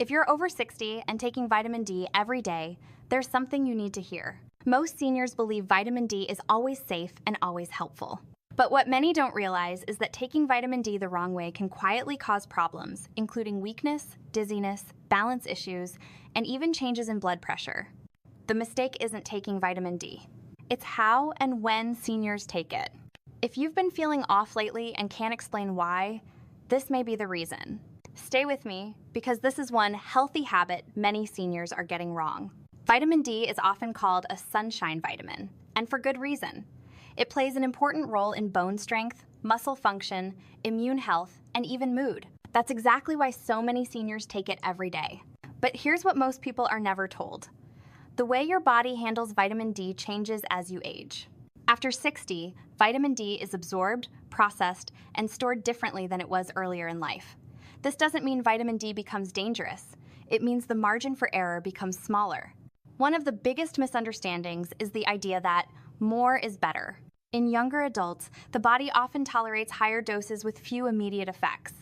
If you're over 60 and taking vitamin D every day, there's something you need to hear. Most seniors believe vitamin D is always safe and always helpful. But what many don't realize is that taking vitamin D the wrong way can quietly cause problems, including weakness, dizziness, balance issues, and even changes in blood pressure. The mistake isn't taking vitamin D. It's how and when seniors take it. If you've been feeling off lately and can't explain why, this may be the reason. Stay with me, because this is one healthy habit many seniors are getting wrong. Vitamin D is often called a sunshine vitamin, and for good reason. It plays an important role in bone strength, muscle function, immune health, and even mood. That's exactly why so many seniors take it every day. But here's what most people are never told. The way your body handles vitamin D changes as you age. After 60, vitamin D is absorbed, processed, and stored differently than it was earlier in life. This doesn't mean vitamin D becomes dangerous. It means the margin for error becomes smaller. One of the biggest misunderstandings is the idea that more is better. In younger adults, the body often tolerates higher doses with few immediate effects.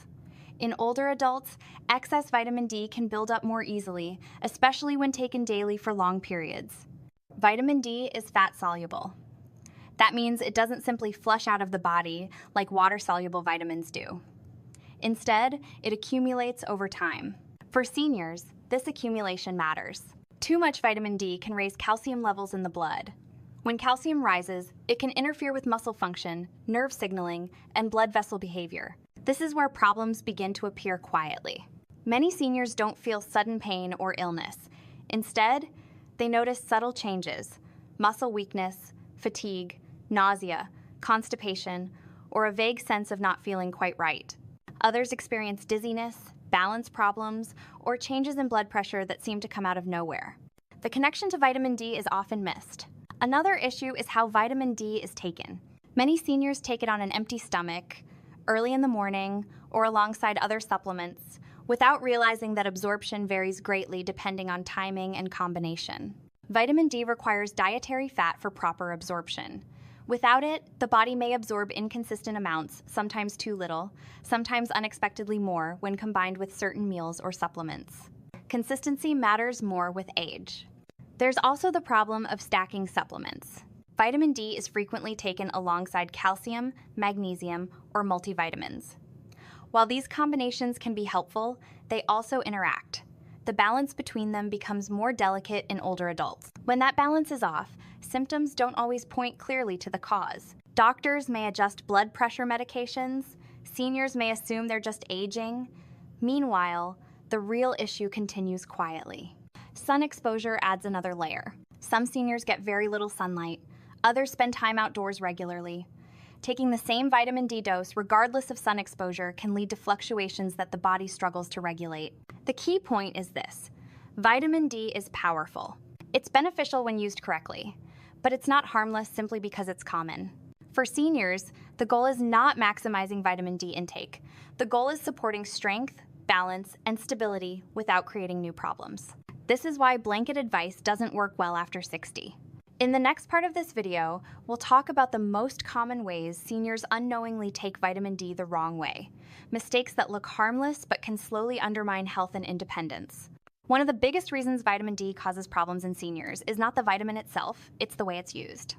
In older adults, excess vitamin D can build up more easily, especially when taken daily for long periods. Vitamin D is fat-soluble. That means it doesn't simply flush out of the body like water-soluble vitamins do. Instead, it accumulates over time. For seniors, this accumulation matters. Too much vitamin D can raise calcium levels in the blood. When calcium rises, it can interfere with muscle function, nerve signaling, and blood vessel behavior. This is where problems begin to appear quietly. Many seniors don't feel sudden pain or illness. Instead, they notice subtle changes: muscle weakness, fatigue, nausea, constipation, or a vague sense of not feeling quite right. Others experience dizziness, balance problems, or changes in blood pressure that seem to come out of nowhere. The connection to vitamin D is often missed. Another issue is how vitamin D is taken. Many seniors take it on an empty stomach, early in the morning, or alongside other supplements, without realizing that absorption varies greatly depending on timing and combination. Vitamin D requires dietary fat for proper absorption. Without it, the body may absorb inconsistent amounts, sometimes too little, sometimes unexpectedly more when combined with certain meals or supplements. Consistency matters more with age. There's also the problem of stacking supplements. Vitamin D is frequently taken alongside calcium, magnesium, or multivitamins. While these combinations can be helpful, they also interact. The balance between them becomes more delicate in older adults. When that balance is off, symptoms don't always point clearly to the cause. Doctors may adjust blood pressure medications. Seniors may assume they're just aging. Meanwhile, the real issue continues quietly. Sun exposure adds another layer. Some seniors get very little sunlight. Others spend time outdoors regularly. Taking the same vitamin D dose, regardless of sun exposure, can lead to fluctuations that the body struggles to regulate. The key point is this: vitamin D is powerful. It's beneficial when used correctly, but it's not harmless simply because it's common. For seniors, the goal is not maximizing vitamin D intake. The goal is supporting strength, balance, and stability without creating new problems. This is why blanket advice doesn't work well after 60. In the next part of this video, we'll talk about the most common ways seniors unknowingly take vitamin D the wrong way. Mistakes that look harmless but can slowly undermine health and independence. One of the biggest reasons vitamin D causes problems in seniors is not the vitamin itself, it's the way it's used.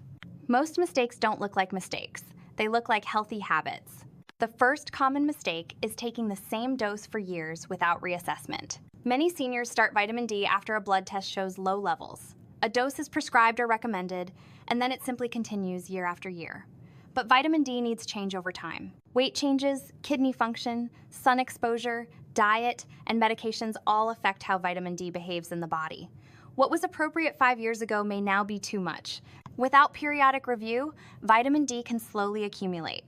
Most mistakes don't look like mistakes. They look like healthy habits. The first common mistake is taking the same dose for years without reassessment. Many seniors start vitamin D after a blood test shows low levels. A dose is prescribed or recommended, and then it simply continues year after year. But vitamin D needs change over time. Weight changes, kidney function, sun exposure, diet, and medications all affect how vitamin D behaves in the body. What was appropriate 5 years ago may now be too much. Without periodic review, vitamin D can slowly accumulate.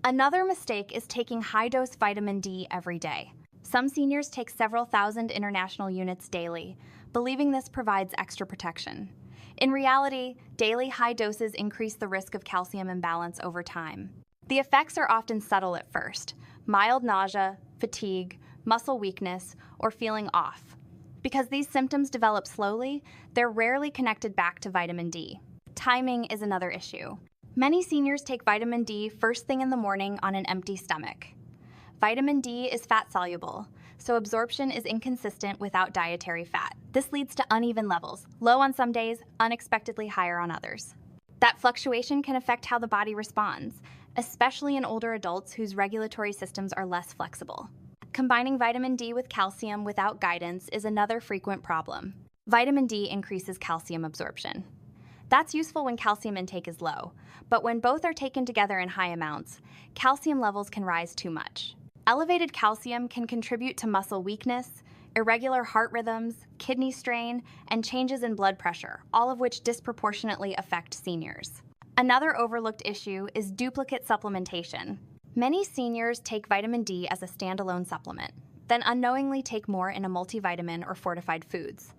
Another mistake is taking high-dose vitamin D every day. Some seniors take several thousand international units daily, believing this provides extra protection. In reality, daily high doses increase the risk of calcium imbalance over time. The effects are often subtle at first: mild nausea, fatigue, muscle weakness, or feeling off. Because these symptoms develop slowly, they're rarely connected back to vitamin D. Timing is another issue. Many seniors take vitamin D first thing in the morning on an empty stomach. Vitamin D is fat-soluble, so absorption is inconsistent without dietary fat. This leads to uneven levels, low on some days, unexpectedly higher on others. That fluctuation can affect how the body responds, especially in older adults whose regulatory systems are less flexible. Combining vitamin D with calcium without guidance is another frequent problem. Vitamin D increases calcium absorption. That's useful when calcium intake is low, but when both are taken together in high amounts, calcium levels can rise too much. Elevated calcium can contribute to muscle weakness, irregular heart rhythms, kidney strain, and changes in blood pressure, all of which disproportionately affect seniors. Another overlooked issue is duplicate supplementation. Many seniors take vitamin D as a standalone supplement, then unknowingly take more in a multivitamin or fortified foods.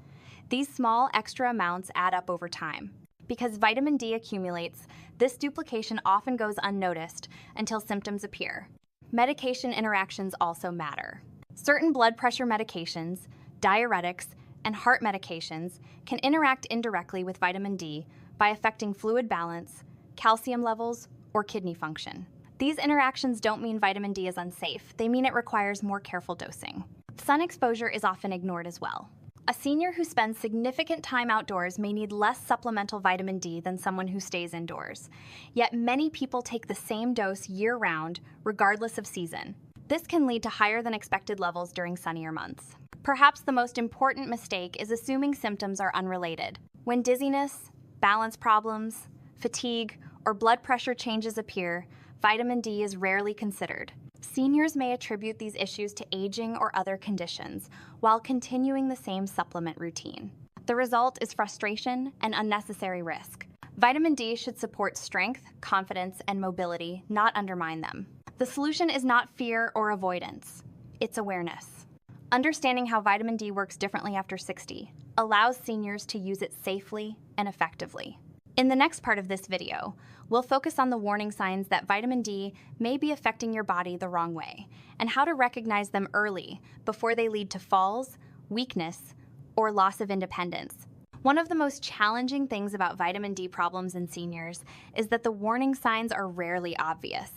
These small extra amounts add up over time. Because vitamin D accumulates, this duplication often goes unnoticed until symptoms appear. Medication interactions also matter. Certain blood pressure medications, diuretics, and heart medications can interact indirectly with vitamin D by affecting fluid balance, calcium levels, or kidney function. These interactions don't mean vitamin D is unsafe. They mean it requires more careful dosing. Sun exposure is often ignored as well. A senior who spends significant time outdoors may need less supplemental vitamin D than someone who stays indoors. Yet many people take the same dose year-round, regardless of season. This can lead to higher than expected levels during sunnier months. Perhaps the most important mistake is assuming symptoms are unrelated. When dizziness, balance problems, fatigue, or blood pressure changes appear, vitamin D is rarely considered. Seniors may attribute these issues to aging or other conditions while continuing the same supplement routine. The result is frustration and unnecessary risk. Vitamin D should support strength, confidence, and mobility, not undermine them. The solution is not fear or avoidance. It's awareness. Understanding how vitamin D works differently after 60 allows seniors to use it safely and effectively. In the next part of this video, we'll focus on the warning signs that vitamin D may be affecting your body the wrong way, and how to recognize them early before they lead to falls, weakness, or loss of independence. One of the most challenging things about vitamin D problems in seniors is that the warning signs are rarely obvious.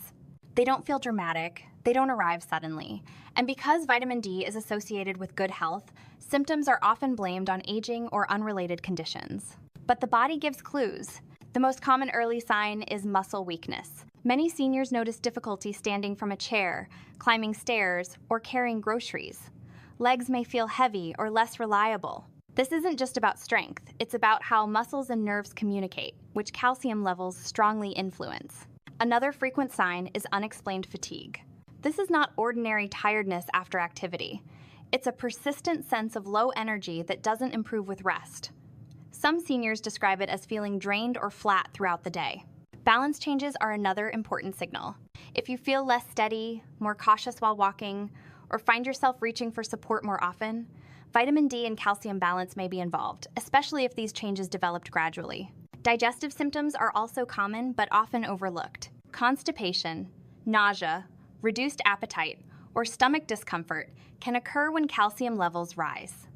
They don't feel dramatic, they don't arrive suddenly, and because vitamin D is associated with good health, symptoms are often blamed on aging or unrelated conditions. But the body gives clues. The most common early sign is muscle weakness. Many seniors notice difficulty standing from a chair, climbing stairs, or carrying groceries. Legs may feel heavy or less reliable. This isn't just about strength, it's about how muscles and nerves communicate, which calcium levels strongly influence. Another frequent sign is unexplained fatigue. This is not ordinary tiredness after activity. It's a persistent sense of low energy that doesn't improve with rest. Some seniors describe it as feeling drained or flat throughout the day. Balance changes are another important signal. If you feel less steady, more cautious while walking, or find yourself reaching for support more often, vitamin D and calcium balance may be involved, especially if these changes developed gradually. Digestive symptoms are also common but often overlooked. Constipation, nausea, reduced appetite, or stomach discomfort can occur when calcium levels rise.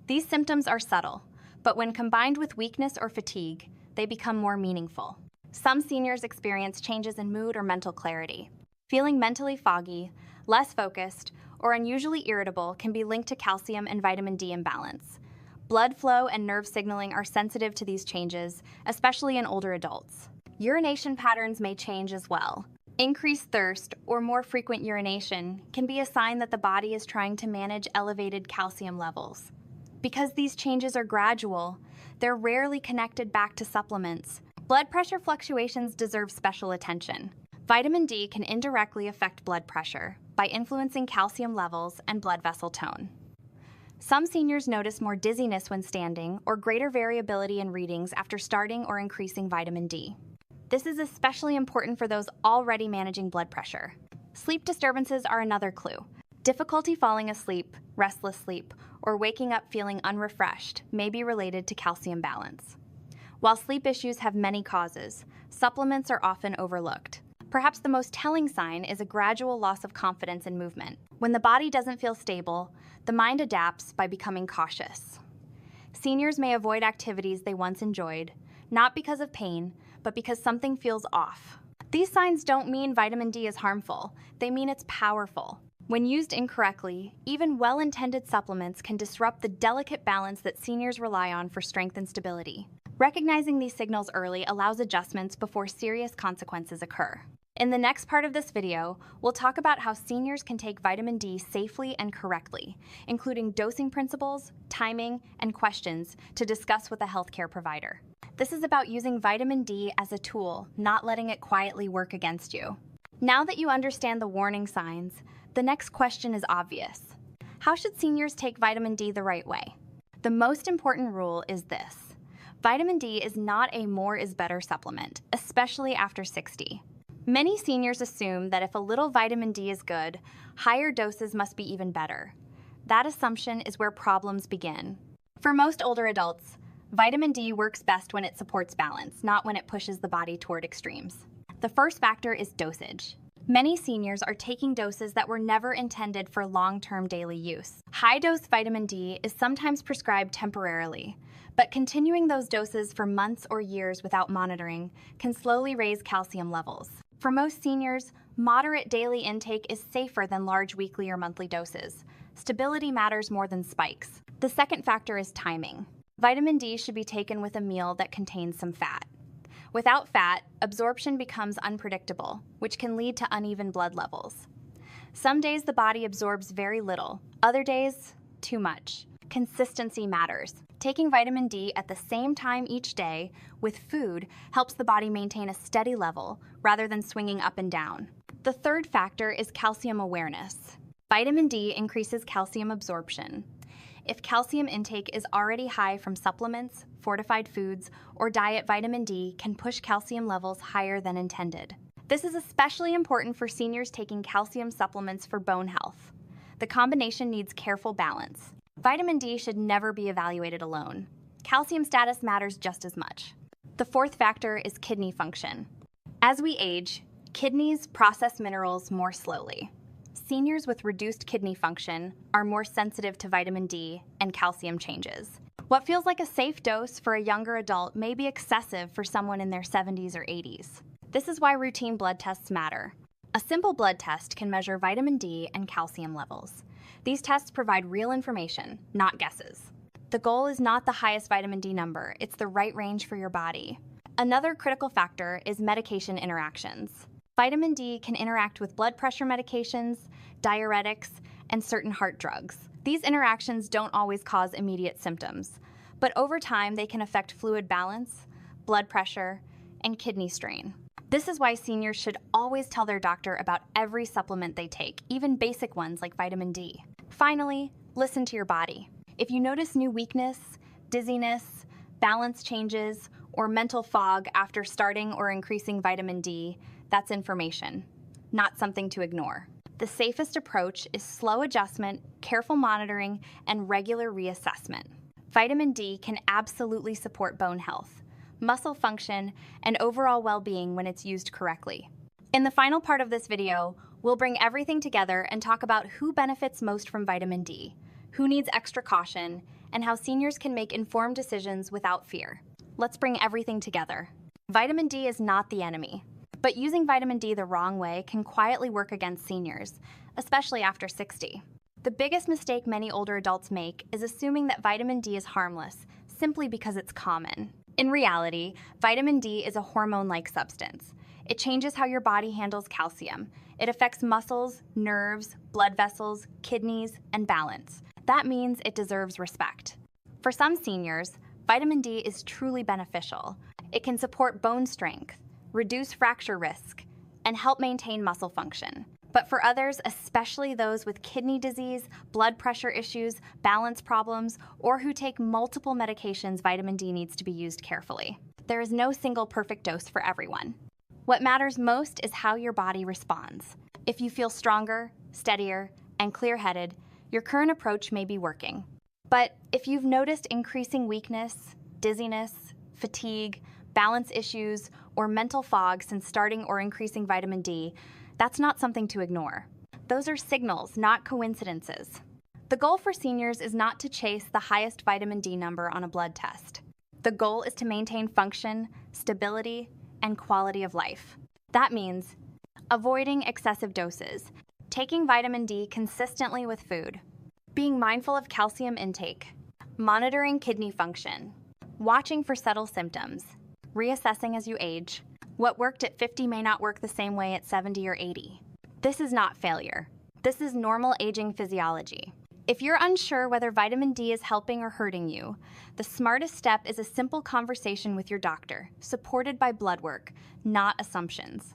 These symptoms are subtle, but when combined with weakness or fatigue, they become more meaningful. Some seniors experience changes in mood or mental clarity. Feeling mentally foggy, less focused, or unusually irritable can be linked to calcium and vitamin D imbalance. Blood flow and nerve signaling are sensitive to these changes, especially in older adults. Urination patterns may change as well. Increased thirst or more frequent urination can be a sign that the body is trying to manage elevated calcium levels. Because these changes are gradual, they're rarely connected back to supplements. Blood pressure fluctuations deserve special attention. Vitamin D can indirectly affect blood pressure by influencing calcium levels and blood vessel tone. Some seniors notice more dizziness when standing or greater variability in readings after starting or increasing vitamin D. This is especially important for those already managing blood pressure. Sleep disturbances are another clue. Difficulty falling asleep, restless sleep, or waking up feeling unrefreshed may be related to calcium balance. While sleep issues have many causes, supplements are often overlooked. Perhaps the most telling sign is a gradual loss of confidence in movement. When the body doesn't feel stable, the mind adapts by becoming cautious. Seniors may avoid activities they once enjoyed, not because of pain, but because something feels off. These signs don't mean vitamin D is harmful. They mean it's powerful. When used incorrectly, even well-intended supplements can disrupt the delicate balance that seniors rely on for strength and stability. Recognizing these signals early allows adjustments before serious consequences occur. In the next part of this video, we'll talk about how seniors can take vitamin D safely and correctly, including dosing principles, timing, and questions to discuss with a healthcare provider. This is about using vitamin D as a tool, not letting it quietly work against you. Now that you understand the warning signs, the next question is obvious. How should seniors take vitamin D the right way? The most important rule is this. Vitamin D is not a more is better supplement, especially after 60. Many seniors assume that if a little vitamin D is good, higher doses must be even better. That assumption is where problems begin. For most older adults, vitamin D works best when it supports balance, not when it pushes the body toward extremes. The first factor is dosage. Many seniors are taking doses that were never intended for long-term daily use. High-dose vitamin D is sometimes prescribed temporarily, but continuing those doses for months or years without monitoring can slowly raise calcium levels. For most seniors, moderate daily intake is safer than large weekly or monthly doses. Stability matters more than spikes. The second factor is timing. Vitamin D should be taken with a meal that contains some fat. Without fat, absorption becomes unpredictable, which can lead to uneven blood levels. Some days the body absorbs very little, other days, too much. Consistency matters. Taking vitamin D at the same time each day with food helps the body maintain a steady level rather than swinging up and down. The third factor is calcium awareness. Vitamin D increases calcium absorption. If calcium intake is already high from supplements, fortified foods, or diet, vitamin D can push calcium levels higher than intended. This is especially important for seniors taking calcium supplements for bone health. The combination needs careful balance. Vitamin D should never be evaluated alone. Calcium status matters just as much. The fourth factor is kidney function. As we age, kidneys process minerals more slowly. Seniors with reduced kidney function are more sensitive to vitamin D and calcium changes. What feels like a safe dose for a younger adult may be excessive for someone in their 70s or 80s. This is why routine blood tests matter. A simple blood test can measure vitamin D and calcium levels. These tests provide real information, not guesses. The goal is not the highest vitamin D number, it's the right range for your body. Another critical factor is medication interactions. Vitamin D can interact with blood pressure medications, diuretics, and certain heart drugs. These interactions don't always cause immediate symptoms, but over time they can affect fluid balance, blood pressure, and kidney strain. This is why seniors should always tell their doctor about every supplement they take, even basic ones like vitamin D. Finally, listen to your body. If you notice new weakness, dizziness, balance changes, or mental fog after starting or increasing vitamin D, that's information, not something to ignore. The safest approach is slow adjustment, careful monitoring, and regular reassessment. Vitamin D can absolutely support bone health, muscle function, and overall well-being when it's used correctly. In the final part of this video, we'll bring everything together and talk about who benefits most from vitamin D, who needs extra caution, and how seniors can make informed decisions without fear. Let's bring everything together. Vitamin D is not the enemy, but using vitamin D the wrong way can quietly work against seniors, especially after 60. The biggest mistake many older adults make is assuming that vitamin D is harmless simply because it's common. In reality, vitamin D is a hormone-like substance. It changes how your body handles calcium. It affects muscles, nerves, blood vessels, kidneys, and balance. That means it deserves respect. For some seniors, vitamin D is truly beneficial. It can support bone strength, reduce fracture risk, and help maintain muscle function. But for others, especially those with kidney disease, blood pressure issues, balance problems, or who take multiple medications, vitamin D needs to be used carefully. There is no single perfect dose for everyone. What matters most is how your body responds. If you feel stronger, steadier, and clear-headed, your current approach may be working. But if you've noticed increasing weakness, dizziness, fatigue, balance issues, or mental fog since starting or increasing vitamin D, that's not something to ignore. Those are signals, not coincidences. The goal for seniors is not to chase the highest vitamin D number on a blood test. The goal is to maintain function, stability, and quality of life. That means avoiding excessive doses, taking vitamin D consistently with food, being mindful of calcium intake, monitoring kidney function, watching for subtle symptoms, reassessing as you age. What worked at 50 may not work the same way at 70 or 80. This is not failure. This is normal aging physiology. If you're unsure whether vitamin D is helping or hurting you, the smartest step is a simple conversation with your doctor, supported by blood work, not assumptions.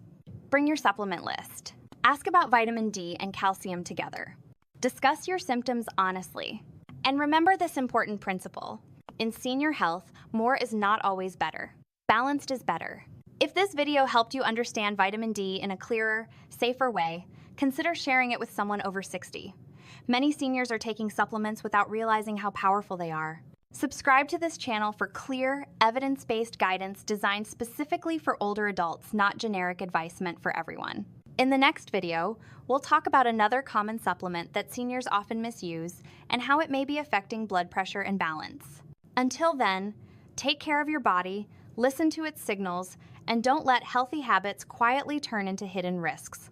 Bring your supplement list. Ask about vitamin D and calcium together. Discuss your symptoms honestly. And remember this important principle. In senior health, more is not always better. Balanced is better. If this video helped you understand vitamin D in a clearer, safer way, consider sharing it with someone over 60. Many seniors are taking supplements without realizing how powerful they are. Subscribe to this channel for clear, evidence-based guidance designed specifically for older adults, not generic advice meant for everyone. In the next video, we'll talk about another common supplement that seniors often misuse and how it may be affecting blood pressure and balance. Until then, take care of your body, listen to its signals, and don't let healthy habits quietly turn into hidden risks.